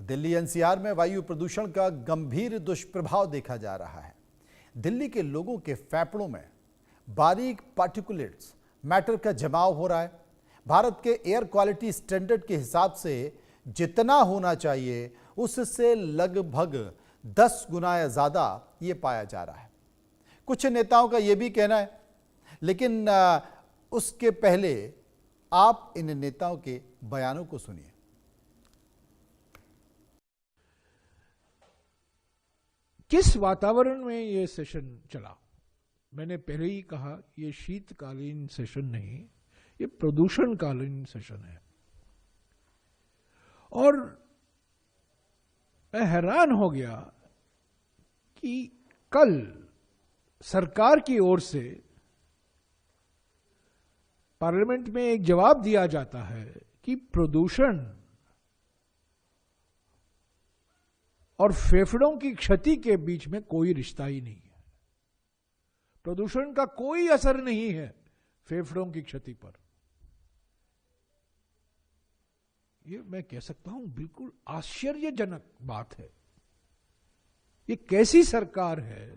Delhi NCR में वायु प्रदूषण का गंभीर दुष्प्रभाव देखा जा रहा है। दिल्ली के लोगों के फेफड़ों में बारीक पार्टिकुलेट्स मैटर का जमाव हो रहा है। भारत के एयर क्वालिटी स्टैंडर्ड के हिसाब से जितना होना चाहिए उससे लगभग 10 गुना ज्यादा ये पाया जा रहा है। कुछ नेताओं का यह भी कहना है, लेकिन उसके पहले आप इन नेताओं के बयानों को सुनिए। किस वातावरण में ये सेशन चला? मैंने पहले ही कहा, ये शीतकालीन सेशन नहीं, ये प्रदूषणकालीन सेशन है। और मैं हैरान हो गया कि कल सरकार की ओर से पार्लियामेंट में एक जवाब दिया जाता है कि प्रदूषण और फेफड़ों की क्षति के बीच में कोई रिश्ता ही नहीं है। प्रदूषण का कोई असर नहीं है फेफड़ों की क्षति पर। ये मैं कह सकता हूं बिल्कुल आश्चर्यजनक बात है। ये कैसी सरकार है,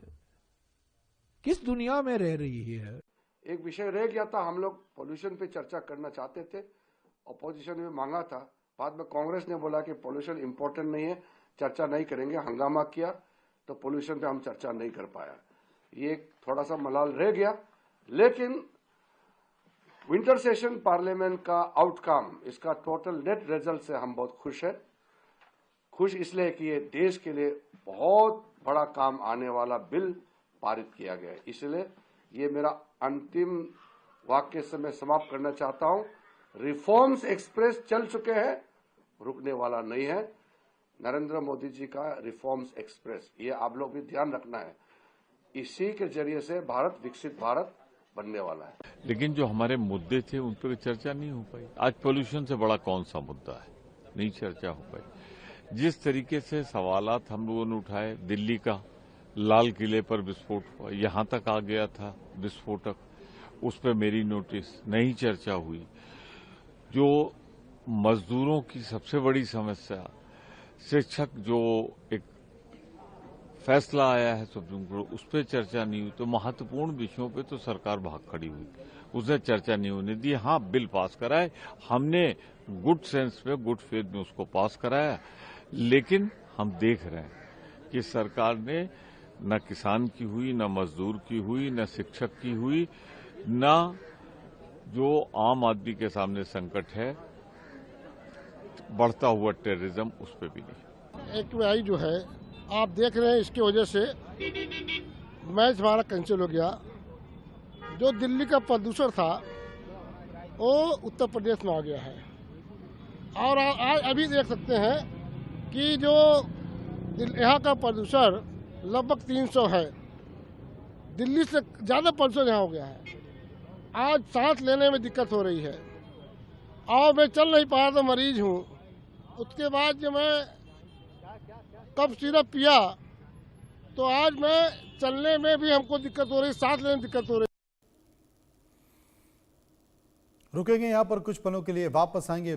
किस दुनिया में रह रही है? एक विषय रह गया था, हम लोग पोल्यूशन पे चर्चा करना चाहते थे, अपोजिशन में मांगा था। बाद में कांग्रेस ने बोला कि पोल्यूशन इंपॉर्टेंट नहीं है, चर्चा नहीं करेंगे, हंगामा किया तो पोल्यूशन पे हम चर्चा नहीं कर पाया। ये थोड़ा सा मलाल रह गया। लेकिन विंटर सेशन पार्लियामेंट का आउटकम, इसका टोटल नेट रिजल्ट से हम बहुत खुश हैं। खुश इसलिए कि ये देश के लिए बहुत बड़ा काम आने वाला बिल पारित किया गया है। इसलिए ये मेरा अंतिम वाक्य से मैं समाप्त करना चाहता हूं। रिफॉर्म्स एक्सप्रेस चल चुके हैं, रुकने वाला नहीं है। नरेंद्र मोदी जी का रिफॉर्म्स एक्सप्रेस, ये आप लोग भी ध्यान रखना है। इसी के जरिए से भारत विकसित भारत बनने वाला है। लेकिन जो हमारे मुद्दे थे उन पर चर्चा नहीं हो पाई। आज पोल्यूशन से बड़ा कौन सा मुद्दा है, नहीं चर्चा हो पाई। जिस तरीके से सवालात हम लोगों ने उठाए, दिल्ली का लाल किले पर विस्फोट हुआ, यहां तक आ गया था विस्फोटक, उस पर मेरी नोटिस नहीं चर्चा हुई। जो मजदूरों की सबसे बड़ी समस्या, शिक्षक जो एक फैसला आया है सुप्रीम कोर्ट, उस पर चर्चा नहीं हुई। तो महत्वपूर्ण विषयों पे तो सरकार भाग खड़ी हुई, उसने चर्चा नहीं होने दी। हाँ, बिल पास कराए, हमने गुड सेंस में, गुड फेथ में उसको पास कराया। लेकिन हम देख रहे हैं कि सरकार ने न किसान की हुई, न मजदूर की हुई, न शिक्षक की हुई, न जो आम आदमी के सामने संकट है बढ़ता हुआ टेररिज्म, उस पर भी नहीं। एक्यूआई जो है आप देख रहे हैं, इसकी वजह से मैच हमारा कैंसिल हो गया। जो दिल्ली का प्रदूषण था वो उत्तर प्रदेश में आ गया है। और आज अभी देख सकते हैं कि जो यहाँ का प्रदूषण लगभग 300 है, दिल्ली से ज़्यादा प्रदूषण यहाँ हो गया है। आज सांस लेने में दिक्कत हो रही है और मैं चल नहीं पा रहा था, मरीज हूँ। उसके बाद जब मैं कफ सिरप पिया तो आज मैं चलने में भी हमको दिक्कत हो रही, सांस लेने में दिक्कत हो रही। रुकेंगे यहां पर कुछ पलों के लिए, वापस आएंगे।